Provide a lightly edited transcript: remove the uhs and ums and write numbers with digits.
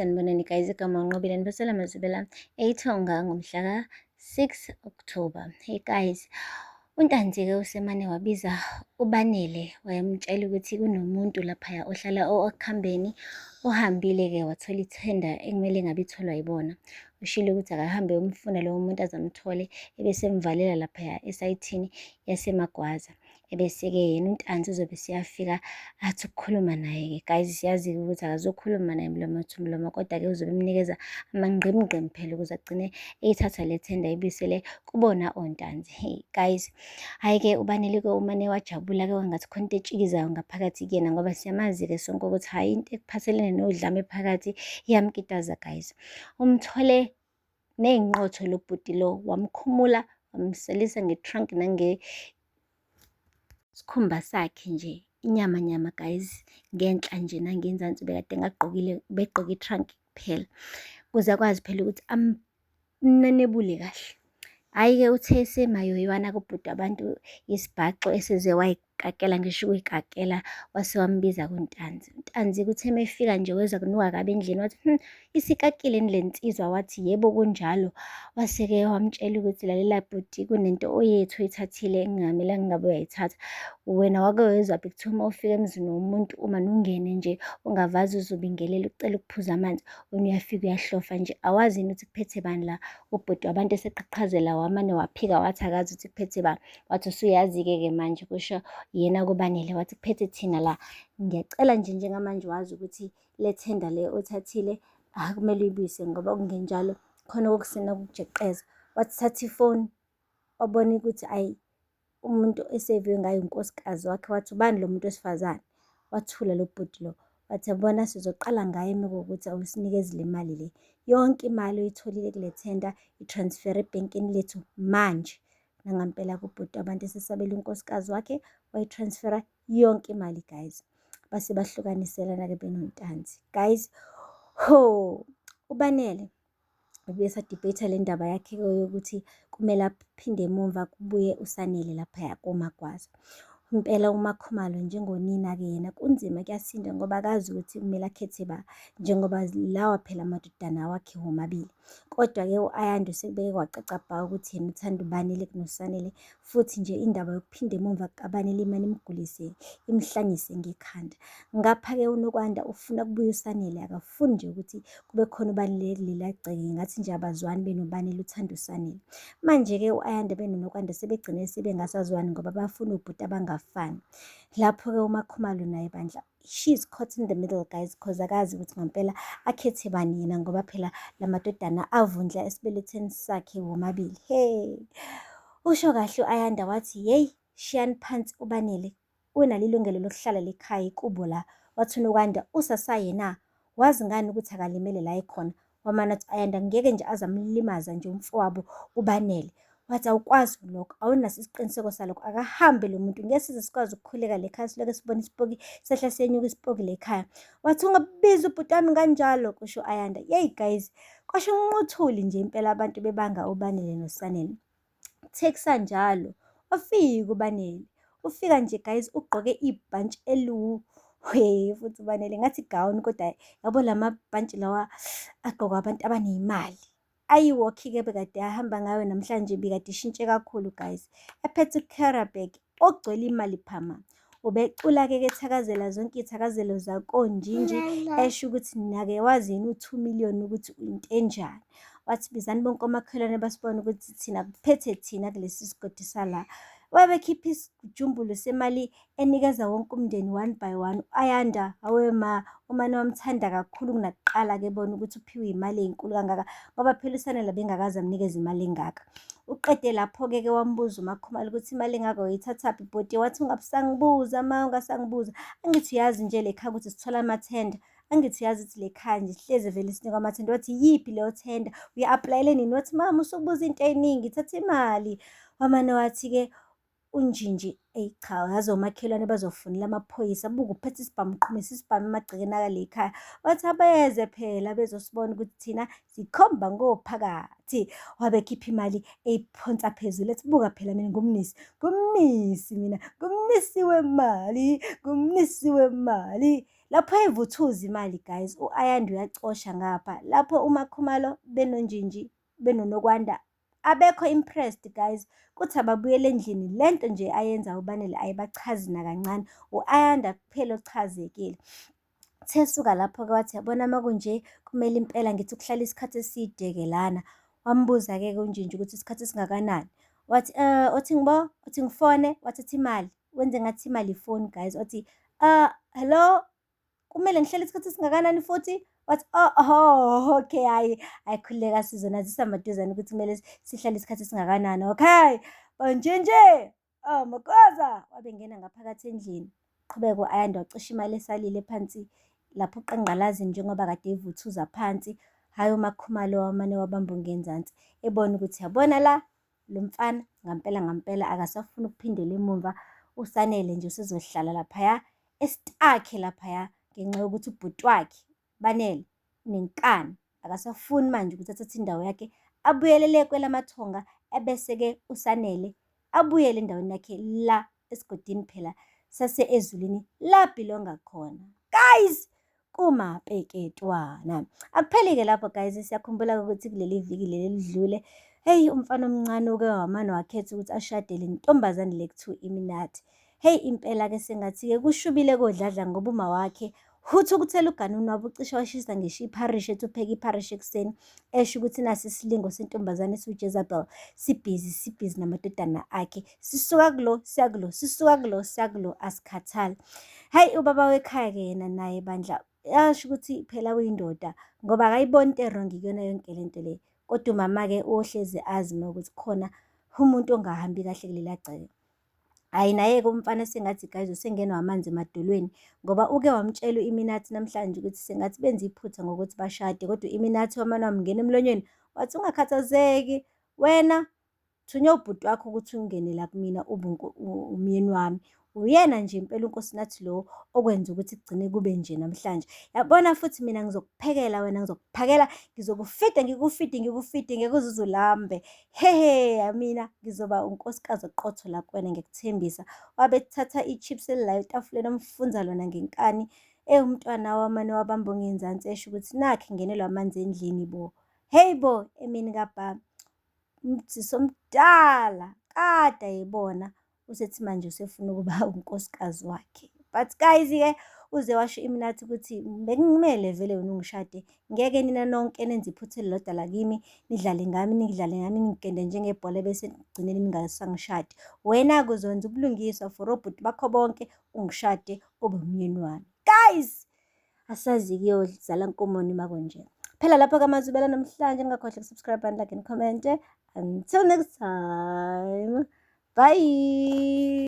Sanibonani guys, igama uNqobile nibasela amazwibela eThonga ngomhla ka-6 October. Hey guys, uNtanzi-ke usemane wabiza uBanele wayemtshela ukuthi kunomuntu laphaya ohlala okuhambeni ohambile-ke wathola ithenda ekumele ngabe itholwa yibona. Ushilo ukuthi akahambe umfuna lowo muntu azamthole ebese emvalela laphaya esayithini yaseMagwaza. Ebese-ke yena uNtanzi uzobe siyafika athi ukukhuluma naye-ke. Guys, siyazi ukuthi akazokhuluma naye mlomo to mlomo, kodwa-ke uzobe emnikeza amangqimgqim phela ukuze agcine eyithatha le thenda ebuyisele kubona oNtanzi. Hey guys, hhayi-ke uBanele-ke umane wajabula-ke wangathi khona into etshikizayo ngaphakathi kuyena, ngoba siyamazi-ke sonke ukuthi hhayi into ekuphathelene nodlame phakathi iyamkitaza guys. Umthole ney'nqotho lo bhuti lo, wamkhumula wamsalisa nge-trunk sikhumba sakhe nje, inyama guys, ngenhla nje nangenzansi bekade begqoke i-trunk kuphela, ukuze akwazi phela ukuthi amnanebule kahle. Hhayi-ke uthe esemayoywana kubhuda abantu isibhaxo eseze wayikakela, ngisho ukuyikakela wase wambiza kuNtanzi. uNtanzi kuthe mefika nje weza kunuka kabi endlini wathi isikakile yini le nsizwa? Wathi yebo kunjalo. Wase-ke wamtshela ukuthi lalela bhuti, kunento oyethu oyithathile engamelanga ngabe uyayithatha. Wena wake wezwaphi kuthiwa uma ufika emzini womuntu uma nungene nje ungavazi uzobingelela ucela ukuphuza amanzi, wena uyafika uyahlofa nje? Awazi yini ukuthi kuphethe bani la? Ubhuti wabantu eseqhaqhazela wamane waphika wathi akazi ukuthi kuphethe bani. Wathi usuyazi-ke manje, kusho yena kuBanele, wathi kuphethe thina la. Ngiyacela nje njengamanje wazi ukuthi le thenda le othathile akumele uyibuyise, ngoba kungenjalo khona okusena ukujeqeza. Wathi thatha ifoni, wabona ukuthi ayi umuntu eseviwe ngayo unkosikazi wakhe. Wathi ubani lo muntu wesifazane? Wathula lo bhuti lo, wathi yabona sizoqala ngaye mekuwukuthi awusinikezi le mali le. Yonke imali oyitholile kule thenda i-transfer ebhenkini lethu manje. Nangampela kubhuti abantu esesabela unkosikazi wakhe wayi-transfera yonke imali guys. Base bahlukaniselana-ke benoNtanzi guys. Ho, uBanele ubuye sadibhetha le ndaba yakhe yokuthi kumele aphinde emumva kubuye uSanele laphaya koMagwaza. Impela uMakhumalo njengonina-ke yena kunzima, kuyasinda ngoba akazi ukuthi kumele akhethe ba, njengoba lawa phela amadodana wakhe womabili. Kodwa-ke u-Ayanda sekubeke kwacaca bha ukuthi yena uthanda uBanele kunoSanele, futhi nje indaba yokuphinda emumva kukaBanele imane imgulise imhlanyise ngekhanda. Ngapha-ke uNokwanda ufuna kubuye uSanele, akafuni nje ukuthi kube khona uBanele kulela gceke, ngathi nje abazwani benoBanele, uthanda uSanele. Manje-ke u-Ayanda benoNokwanda sebegcine sebengasazwani ngoba bafuna ubhuti abangafani. Lapho-ke uMakhumalo naye bandla, she's caught in the middle guys, because akazi ukuthi ngampela akhethe bani yena, ngoba phela la madodana avundla esibelethweni sakhe womabili. Hey, usho kahle u-Ayanda wathi yeyi, shiyani phansi uBanele, unalo ilungelo lokuhlala lekhaya ikubo la. Wathi uNokwanda usasaye na? Wazi ngani ukuthi akalimele la ekhona? Wamane athi u-Ayanda ngeke nje azamlimaza nje umfowabo uBanele. Wathi awukwazi lokho, awunaso isiqiniseko salokho, akahambe lo muntu, ngeke size sikwazi ukukhuleka lekhaya silokho sibona isipoki sehla senyuka isipoki lekhaya. Wathi ungabiza ubhuti wami kanjalo, kusho u-Ayanda. Yeyi guys, kwasho unquthuli nje impela abantu bebanga uBanele noSanele. Kuthe kusanjalo wafika uBanele, ufika nje guys ugqoke ibhantshi futhi uBanele ngathi igawuni, kodwa yabo lamabhantshi lawa agqokwa abantu abaney'mali. Ayiwokhi-ke bekade ahamba ngayo namhlanje bekade ishintshe kakhulu guys, ephethe u-carrier bag ogcwele imali phama. Ubecula-ke ethakazela zonke iy'thakazelo zakonjinji, esho ukuthi nake wazi yini u2 million ukuthi into enjani. Wathi bizani bonke omakhelwane basibona ukuthi thina kuphethe thina kulesi sigodi sala. Wabekhipha isijumbulo semali enikeza wonke umndeni 1 by 1. U-Ayanda awema umane wamthanda kakhulu kunakuqala-ke bona ukuthi uphiwe imali ey'nkulu kangaka, ngoba phela uSanele bengakaze amnikeze imali engaka. Uqede lapho-ke wambuza uMakhumalo ukuthi imali engaka uyithathaphi bhuti? Wathi ungasangibuza ma, ungasangibuza. Angithi uyazi nje lekhaya ukuthi sithola amathenda, angithi uyazi ukuthi lekhaya nje sihlezi vele sinikwa amathenda. Wathi yiphi leyo thenda, uya-aplayele nini? Wathi mama usubuza into ey'ningi, thatha imali. Wamane wathi-ke unjinji, eyi cha, yazi omakhelwane bazofonela amaphoyisa, buke uphethe isibhamu, uqhumisa isibhamu emagcekeni akalekhaya. Wathi abeze phela bezosibona ukuthi thina sikhomba ngophakathi. Wabekhipha imali eyiphonsa phezulu, ethi buka phela mina ngumnisi mina, ngumnisi wemali, ngumnisi wemali. Lapho eyivuthuza imali guys, u-Ayanda uyacosha ngapha. Lapho uMakhumalo benonjinji benonokwanda abekho impressed guys, kuthi ababuyele endlini lento nje ayenza uBanele ayibachazi nakancane. U-Ayanda kuphela ochazekile. Sesuka lapho-ke wathi yabona makunje kumele impela ngithi ukuhlala isikhathi eside-ke lana. Wambuza-ke uNjinji ukuthi isikhathi esingakanani. Wathi othi ngibo, uthi ngifone, wathatha imali. Wenze ngathi imali ifoni guys. Wathi hello, kumele ngihlale isikhathi esingakanani futhi? Wathi oh okay, hhayi khululeka sizonazisa maduzane ukuthi kumele sihlale isikhathi esingakanani. Okay, Banjinji, Makoza. Wabe ngena ngaphakathi endlini. Qhubeka u-Ayanda wacisha imali esalile phansi lapho uqangqalazini njengoba kade evuthuza phansi. Hhayi uMakhumalo wamane wabamba ongenzansi ebona ukuthi yabona la lo mfana ngampela akasafuni ukuphindela emumva. USanele nje usezohlala laphaya esitakhe laphaya ngenxa yokuthi ubhuti wakhe Banele nenkani akasafuni manje ukuthi athathe indawo yakhe abuyelele kwelamathonga, ebese-ke uSanele abuyele endaweni yakhe la esigodini phela sase-Ezulwini la bhilonga khona. Guys, kumapeketwana. Akupheli-ke lapho guys, siyakhumbula ukuthi kuleli viki leli lidlule, hey, umfana omncane-ke wamane wakhetha ukuthi ashade le ntombazane le kuthiwa iMinathi. Hey, impela-ke sengathi-ke kushubile kodladla ngoba uma wakhe uthukuthela uganunu wabo ucishe washisa ngisho ipharishi ethi upheka ipharishi ekuseni, esho ukuthi nasi isilingo sentombazane esiwu-Jezebel sibhizi namadodana akhe, sisuka kulo siya kulo, sisuka kulo siya kulo, asikhathali. Hayi, ubaba wekhaya-ke yena naye bandla yasho ukuthi phela uyindoda ngoba akayiboni into erongi kuyona yonke lento le, kodwa umama-ke ohlezi azima ukuthi khona umuntu ongahambi kahle kulela gceke. Hhayi, naye-ke umfana sengathi guys usengenwa amanzi emadolweni ngoba uke wamtshela iMinathi namhlanje ukuthi sengathi benze iphutha ngokuthi bashade, kodwa iMinathi wamane wamngena emlonyeni wathi ungakhathazeki wena, thunywa ubhuti wakho ukuthi ungene la kumina ube umyeni wami. Uyena nje impela uNkosinathi lo okwenza ukuthi kugcine kube nje namhlanje. Yabona futhi mina ngizokuphekela wena, ngizokuphakela, ngizokufida ngikufide ngeke uze ulambe. Hehe, mina ngizoba unkosikazi oqotho la kuwena ngikuthembisa. Wabethatha i-chips elilayo etafuleni omfunza lona ngenkani. Umntwana wamane wabamba ongenzansi esho ukuthi nakhe ngenelwa amanzi endlini bo. Hey bo, emini kababa umdziso omdala kade ayibona usethi manje usefuna ukuba unkosikazi wakhe. But guys-ke uze washo iMinathi ukuthi bekumele vele wena ungishade, ngeke nina nonke nenze iphutha elilodwa lakimi, nidlale ngami ningigende njengebhola bese ekugcineni ningasangishadi. Wena-ke uzokwenza ubulungiswa for obhuti bakho bonke ungishade ube umyeni wami. Guys, asazi-ke yodlala nkomoni makunje. Phela lapho-ke amazwibela namhlanje, ningakhohlwa ukusubscribe and like and comment. Until next time, bye.